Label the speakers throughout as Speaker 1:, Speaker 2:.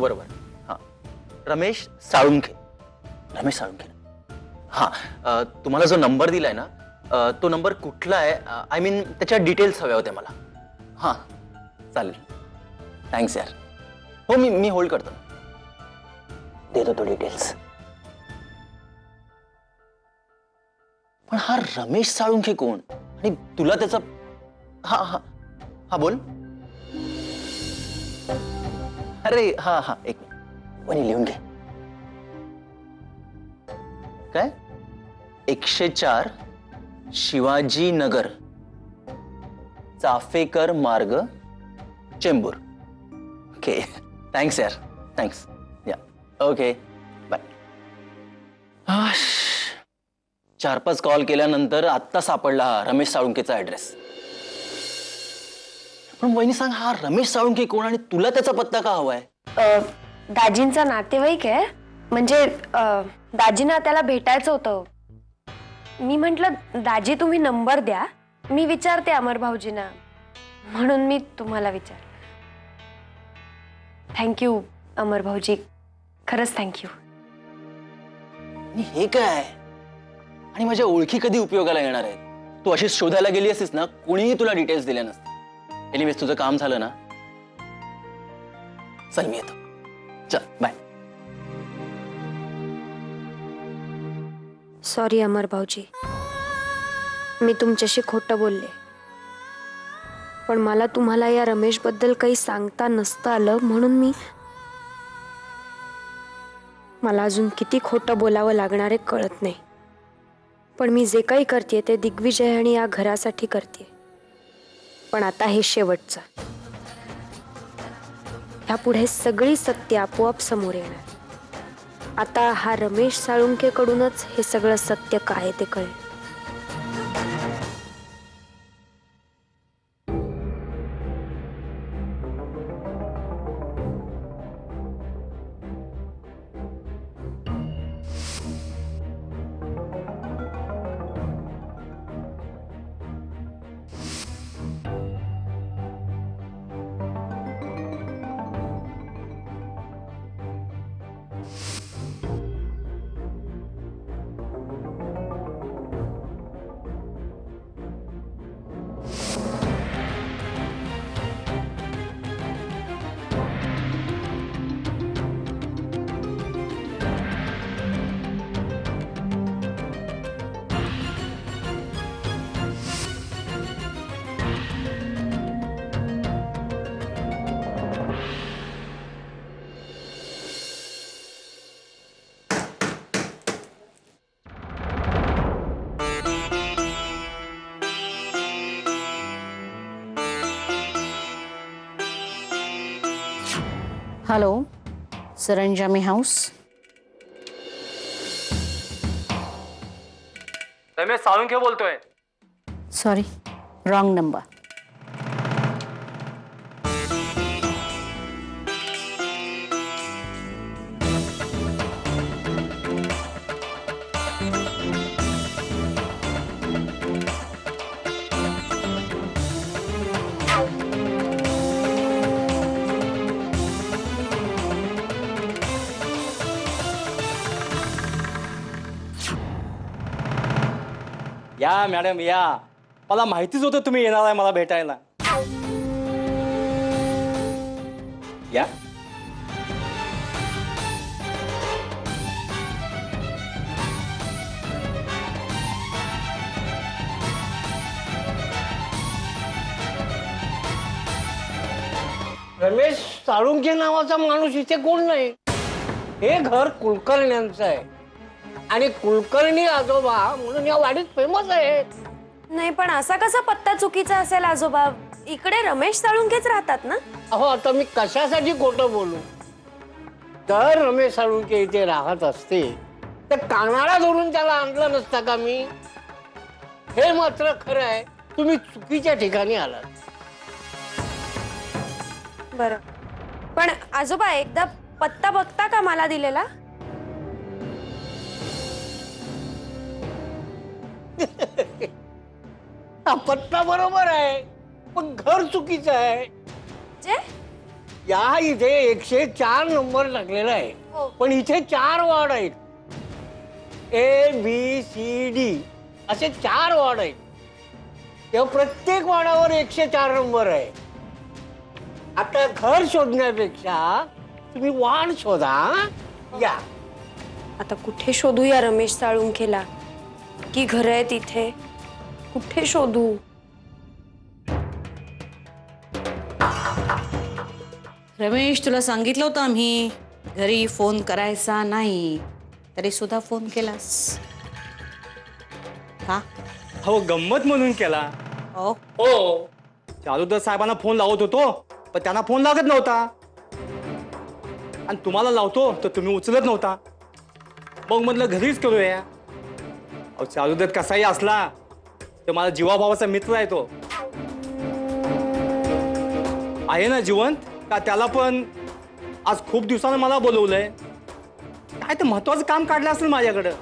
Speaker 1: बरोबर. हां, रमेश साळुंखे. रमेश साळुंखे. हां, तुम्हाला जो नंबर दिलाय ना, तो नंबर कुठला आहे? आय मीन त्याच्या डिटेल्स हव्या होत्या मला. हां, चालेल. थँक्स यार. हो, मी होल्ड करतो. देतो तो डिटेल्स. पण हा रमेश साळुंखे कोण? आणि तुला त्याचा... हा हा हा, बोल. अरे हा हा, एक मिनिट. वनी लिहून घे. काय? 104 शिवाजी नगर, चाफेकर मार्ग, चेंबूर. ओके, थँक्स यार. थँक्स. या, ओके, बाय. 4-5 कॉल केल्यानंतर आत्ता सापडला हा रमेश साळुंकेचा ऍड्रेस. पण वहिनी सांग, हा रमेश साळुंके कोण आणि तुला त्याचा पत्ता का हवाय?
Speaker 2: दाजींचा नातेवाईक आहे. म्हणजे दाजींना त्याला भेटायचं होतं. मी म्हंटल दाजी तुम्ही नंबर द्या, मी विचारते अमर भाऊजींना, म्हणून मी तुम्हाला विचार. थँक्यू अमर भाऊजी, खरंच थँक्यू.
Speaker 1: हे काय? आणि माझ्या ओळखी कधी उपयोगाला येणार आहेत? तू अशीच शोधायला गेली असतीस ना, कोणीही तुला डिटेल्स दिल्या नसते. एनिवेज तुझं काम झालं ना, चल मी येतो. चल बाय.
Speaker 2: सॉरी अमर भाऊजी, मी तुमच्याशी खोटं बोलले. पण मला तुम्हाला या रमेश बद्दल काही सांगता नसतं आलं, म्हणून मला अजून किती खोटं बोलावं लागणार आहे कळत नाही. पण मी जे काही करते ते दिग्विजय आणि या घरासाठी करते. पण आता हे शेवटचं. ह्यापुढे सगळी सत्य आपोआप समोर येणार. आता हा रमेश साळुंखे कडूनच हे सगळं सत्य काय ते कळेल.
Speaker 3: Hello, Saranjami house.
Speaker 4: रमेश साळुंखे बोलतोय.
Speaker 3: Sorry, wrong number.
Speaker 4: या मॅडम या, मला माहितीच होतं तुम्ही येणार आहे मला भेटायला. या.
Speaker 5: रमेश साळुंखे नावाचा माणूस इथे कोण नाही. हे घर कुलकर्ण्यांचं आहे आणि कुलकर्णी आजोबा म्हणून या वाडीत फेमस आहेत.
Speaker 2: नाही, पण असा कसा पत्ता चुकीचा असेल आजोबा? इकडे रमेश साळुंखेच राहतात ना.
Speaker 5: अहो, आता मी कशासाठी खोटं बोलू? तर रमेश साळुंखे इथे राहत असते तर कानाला धरून त्याला आणलं नसतं का मी? हे मात्र खरं आहे, तुम्ही चुकीच्या ठिकाणी आलात.
Speaker 2: बरं, पण आजोबा एकदा पत्ता बघता का मला दिलेला?
Speaker 5: हा पत्ता बरोबर आहे, पण घर चुकीचं आहे.
Speaker 2: जे
Speaker 5: या इथे 104 नंबर टाकलेला आहे, पण इथे 4 वॉर्ड आहेत. ABCD असे 4 वॉर्ड आहेत. तेव्हा प्रत्येक वॉर्डावर 104 नंबर आहे. आता घर शोधण्यापेक्षा तुम्ही वॉर्ड शोधा. या
Speaker 2: आता कुठे शोधूया रमेश साळुंखेला? की घर आहे तिथे? कुठे शोधू?
Speaker 3: रमेश, तुला सांगितलं होतं आम्ही घरी फोन करायचा नाही, तरी सुद्धा फोन केलास का?
Speaker 4: हो, गंमत म्हणून केला.
Speaker 3: हो,
Speaker 4: हो, चालूदर साहेबांना फोन लावत होतो, पण त्यांना फोन लागत नव्हता. आणि तुम्हाला लावतो तर तुम्ही उचलत नव्हता. मग म्हटलं घरीच करूया. अहो, चालूदर कसाही असला तर माझा जीवाभावाचा मित्र आहे तो. आहे ना जिवंत, का त्याला पण आज खूप दिवसानं मला बोलवलंय. काय ते महत्वाचं काम काढलं असेल माझ्याकडं.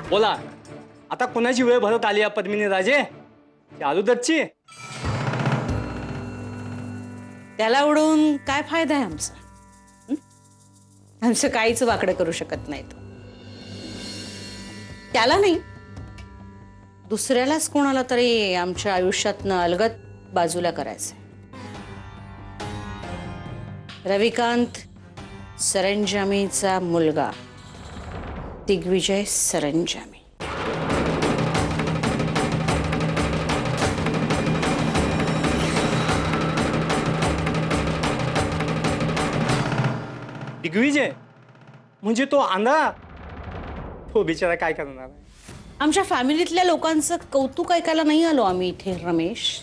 Speaker 4: बोला, आता कोणाची वेळ भरत आली या पद्मिनी राजे? चालूदरची.
Speaker 3: त्याला उडून काय फायदा आहे आमचा? हं? आमचं काहीच वाकडं करू शकत नाही तो. त्याला नाही, दुसऱ्यालाच कोणाला तरी आमच्या आयुष्यातनं अलगद बाजूला करायचंय. रविकांत सरंजामीचा मुलगा दिग्विजय सरंजामी.
Speaker 4: दिग्विजय म्हणजे तो आंधळा? तो बिचारा काय करणार आहे?
Speaker 3: आमच्या फॅमिलीतल्या लोकांचं कौतुक ऐकायला नाही आलो आम्ही इथे रमेश.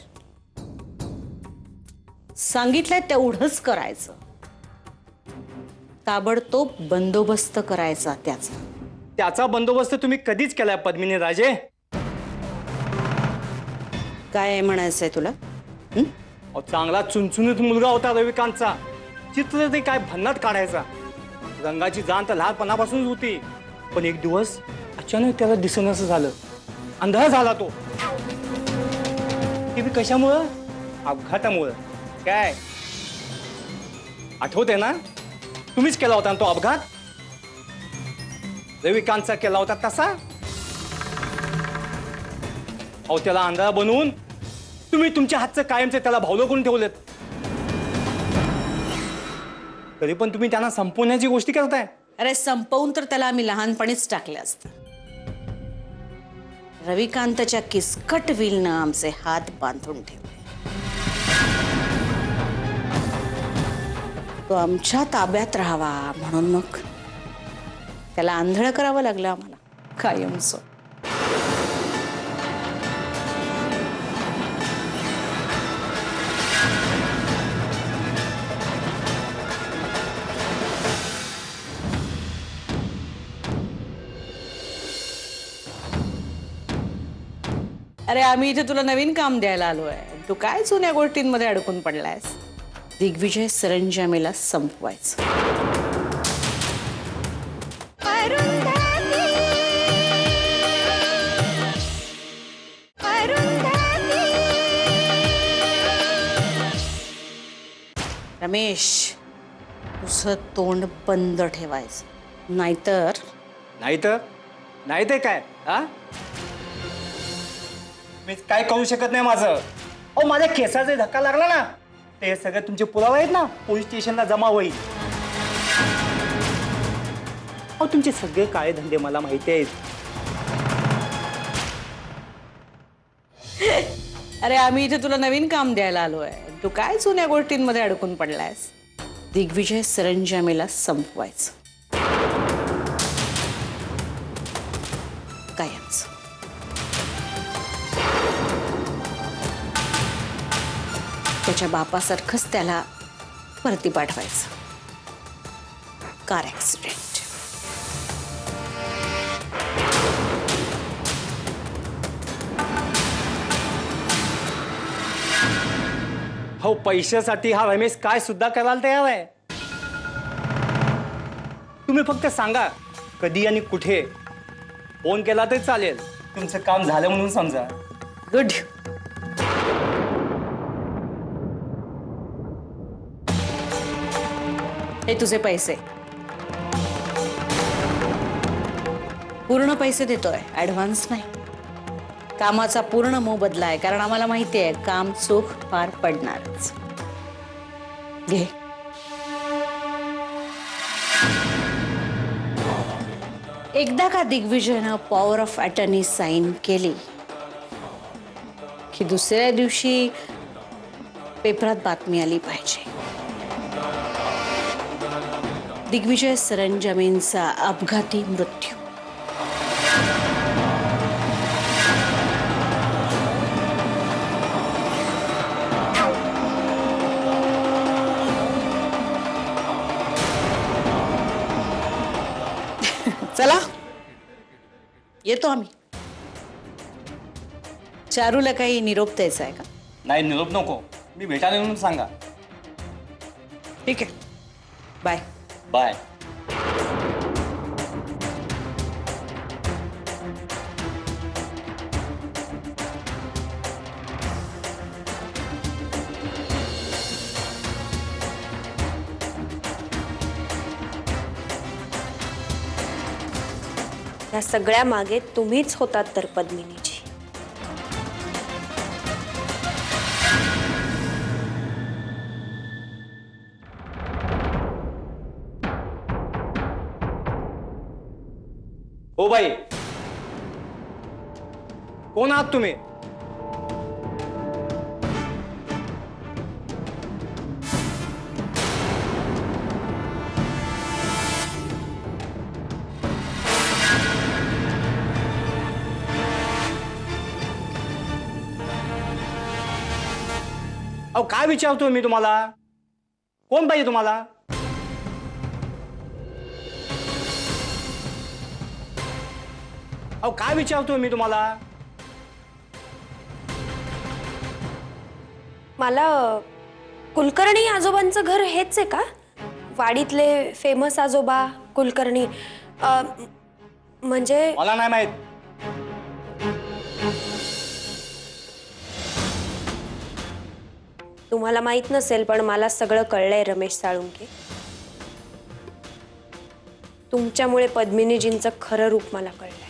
Speaker 3: सांगितलंय तेवढंच करायचं. ताबडतोब बंदोबस्त करायचा त्याचा.
Speaker 4: त्याचा बंदोबस्त तुम्ही कधीच केलाय पद्मिनी राजे?
Speaker 3: काय म्हणायचंय तुला? हं?
Speaker 4: अहो, चांगला चुनचुनीत मुलगा होता रविकांतचा. चित्र ते काय भन्नाट काढायचा. रंगाची जाण तर लहानपणापासूनच होती, पण एक दिवस अचानक त्याला दिसणं झालं. अंधार झाला तो. ते बी कशामुळं? अपघातामुळं. काय आठवते ना? तुम्हीच केला होता ना तो अपघात? रविकांतचा केला होता तसा. अहो, त्याला अंधारा बनवून तुम्ही तुमच्या हातचं कायमचे त्याला भावलं करून ठेवलेत. तरी पण तुम्ही त्यांना संपवण्याची गोष्टी करताय.
Speaker 3: अरे, संपवून तर त्याला आम्ही लहानपणीच टाकले असतं. रविकांतच्या किसकट विलनं आमचे हात बांधून ठेवले. तो आमच्या ताब्यात राहावा म्हणून मग त्याला आंधळ करावं लागलं आम्हाला कायमचं. अरे, आम्ही इथे तुला नवीन काम द्यायला आलोय. तू काय जुन्या गोष्टींमध्ये अडकून पडलायस? दिग्विजय सरंजामीला संपवायचं. रमेश, तुझं तोंड बंद ठेवायचं, नाहीतर
Speaker 4: नाही ते काय? हा, मी काय करू शकत नाही माझं. अहो, माझ्या केसाचा धक्का लागला ना, ते सगळे तुमचे पुरावे आहेत ना, पोलीस स्टेशनला जमा होईल. अहो, तुमचे सगळे काळे धंदे मला माहिती आहेत.
Speaker 3: अरे, आम्ही इथे तुला नवीन काम द्यायला आलोय. तू काय जुन्या गोष्टींमध्ये अडकून पडलायस? दिग्विजय सरंजामीला संपवायचं कायमचं. त्याच्या बापासारखंच त्याला परती पाठवायचं. Car accident.
Speaker 4: हो, पैशासाठी हा रमेश काय सुद्धा करायला तयार आहे. तुम्ही फक्त सांगा कधी आणि कुठे. फोन केला तरी चालेल. तुमचं काम झालं म्हणून समजा.
Speaker 3: गुड. हे तुझे पैसे. पूर्ण पैसे देतोय, ऍडव्हान्स नाही. कामाचा पूर्ण मोबदला आहे, कारण आम्हाला माहिती आहे काम चोख पार पडणारच. घे. एकदा का दिग्विजयनं पॉवर ऑफ अटर्नी साईन केली की दुसऱ्या दिवशी पेपरात बातमी आली पाहिजे. दिग्विजय सरंजामेंचा अपघाती मृत्यू. चला येतो आम्ही. चारूला काही निरोप द्यायचा आहे का?
Speaker 4: नाही, निरोप नको. मी भेटायला येऊन सांगा.
Speaker 3: ठीक आहे, बाय.
Speaker 4: बाय.
Speaker 2: या सगळ्या मागे तुम्हीच होतात तर पद्मिनीजी.
Speaker 4: हो बाई, कोण आहात तुम्ही? अहो काय विचारतोय मी तुम्हाला? कोण पाहिजे तुम्हाला? अहो काय विचारतोय मी तुम्हाला?
Speaker 2: मला कुलकर्णी आजोबांचं घर हेच आहे का? वाडीतले फेमस आजोबा कुलकर्णी. म्हणजे
Speaker 4: मला नाही माहित.
Speaker 2: तुम्हाला माहित नसेल, पण मला सगळं कळलंय रमेश साळुंके. तुमच्यामुळे पद्मिनीजींचं खरं रूप मला कळलंय.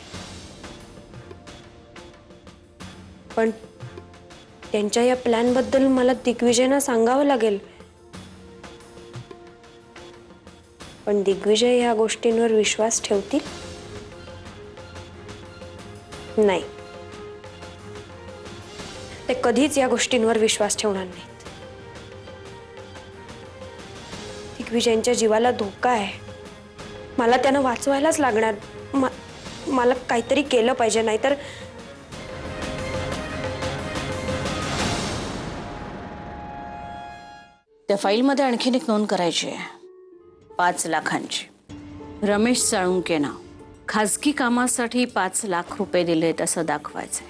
Speaker 2: पण त्यांच्या या प्लॅन बद्दल मला दिग्विजयना सांगावं लागेल. पण दिग्विजय या गोष्टींवर विश्वास ठेवतील? नाही, ते कधीच या गोष्टींवर विश्वास ठेवणार नाहीत. दिग्विजयांच्या जीवाला धोका आहे. मला त्यांना वाचवायलाच लागणार. मला काहीतरी केलं पाहिजे, नाहीतर
Speaker 3: त्या फाईलमध्ये आणखीन एक नोंद करायची आहे, 5 लाखांची. रमेश साळुंके नाव. खाजगी कामासाठी 5 लाख रुपये दिलेत असं दाखवायचंय.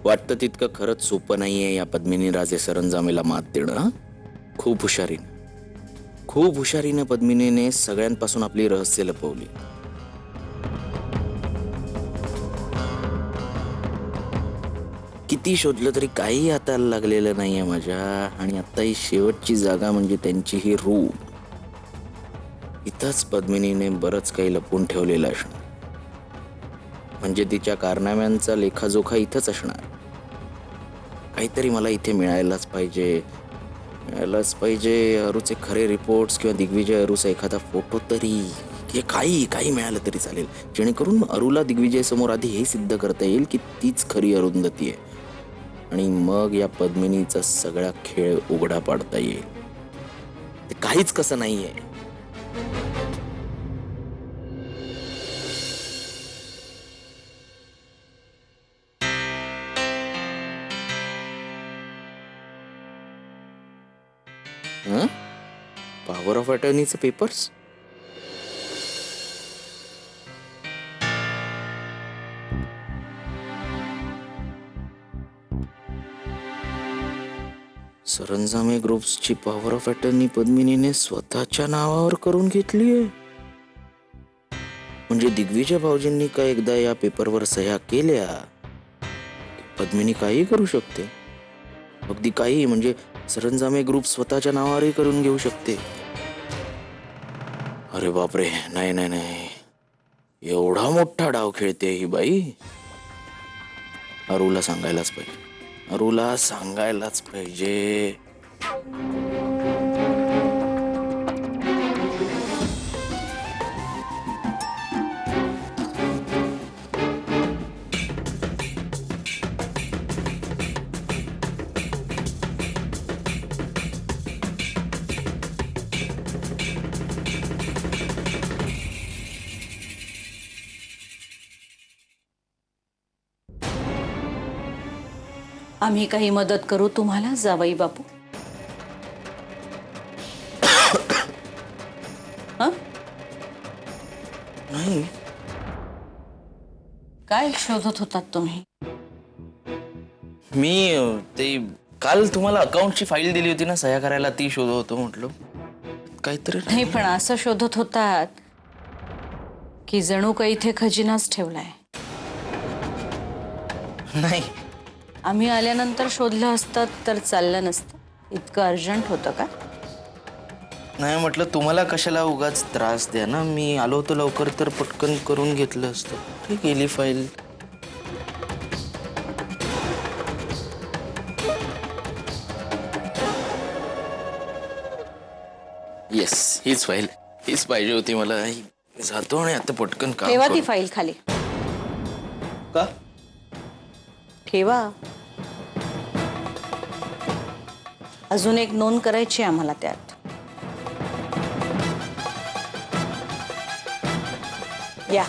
Speaker 6: वाटतं तितकं खरंच सोपं नाहीये या पद्मिनी राजे सरंजामेला मात देणं. हं? खूप हुशारीने पद्मिनीने सगळ्यांपासून आपली रहस्य लपवली. किती शोधलं तरी काही हाताला लागलेलं नाहीये माझ्या. आणि आता ही शेवटची जागा म्हणजे त्यांची ही रूम. इथंच पद्मिनीने बरंच काही लपवून ठेवलेलं असणार. म्हणजे तिच्या कारनाम्यांचा लेखाजोखा इथंच असणार. काहीतरी मला इथे मिळायलाच पाहिजे. अरुचे खरे रिपोर्ट्स किंवा दिग्विजय अरुचा एखादा फोटो तरी, काही मिळालं तरी चालेल, जेणेकरून अरुला दिग्विजय समोर आधी हे सिद्ध करता येईल की तीच खरी अरुंधती आहे. आणि मग या पद्मिनीचा सगळा खेळ उघडा पाडता येईल. ते काहीच कसं नाहीये. पॉवर ऑफ अटर्नीचे पेपर्स. सरंजामे ग्रुप्सची पॉवर ऑफ अटर्नी पद्मिनीने स्वतःच्या नावावर करून घेतलीये. म्हणजे दिग्विजय भाऊजींनी का एकदा या पेपरवर सह्या केल्या पद्मिनी काही करू शकते. अगदी काही, म्हणजे सरंजामे ग्रुप स्वतःच्या नावावरही करून घेऊ शकते. अरे बापरे, नाही नाही नाही, एवढा मोठा डाव खेळते ही बाई. अरुला सांगायलाच पाहिजे, अरुला सांगायलाच पाहिजे.
Speaker 3: आम्ही काही मदत करू तुम्हाला जावई बापू? हं?
Speaker 6: नाही,
Speaker 3: काय शोधत होतात तुम्ही?
Speaker 6: मी ते काल तुम्हाला अकाउंटची फाईल दिली होती ना सह्या करायला, ती शोधत होतो. म्हटलं काहीतरी.
Speaker 3: नाही, पण असं शोधत होतात की जणू काही इथे खजिनाच ठेवलाय.
Speaker 6: नाही,
Speaker 3: आम्ही आल्यानंतर शोधलं असतं तर चाललं नसतं. इतकं अर्जंट होतं का?
Speaker 6: नाही म्हटलं तुम्हाला कशाला उगाच त्रास द्या ना. मी आलो होतो लवकर तर पटकन करून घेतलं असतं. ठीक, गेली फाईल. येस, हीच फाईल, हीच पाहिजे होती मला. जातो आणि आता पटकन काम
Speaker 3: ठेवा ती
Speaker 6: करू.
Speaker 3: फाईल खाली.
Speaker 6: का?
Speaker 3: ठेवा. अजून एक नोंद करायची आम्हाला त्यात. या,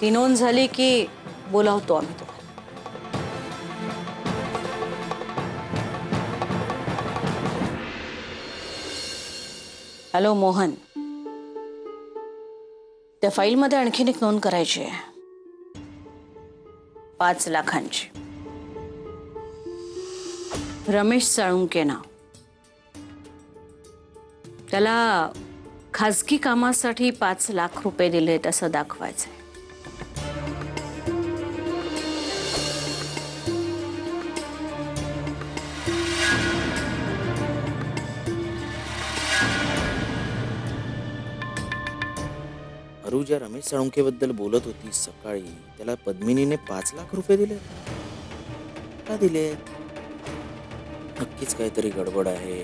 Speaker 3: ती नोंद झाली की बोलावतो आम्ही तुम्हाला. हॅलो मोहन, त्या फाईलमध्ये आणखीन एक नोंद करायची आहे. 5 लाखांची. रमेश साळुंके नाव. त्याला खाजगी कामासाठी 5 लाख रुपये दिलेत असं दाखवायचंय.
Speaker 6: अरू ज्या रमेश साळुंके बद्दल बोलत होती सकाळी, त्याला पद्मिनीने 5 लाख रुपये दिले. का दिले? नक्कीच काहीतरी गडबड आहे.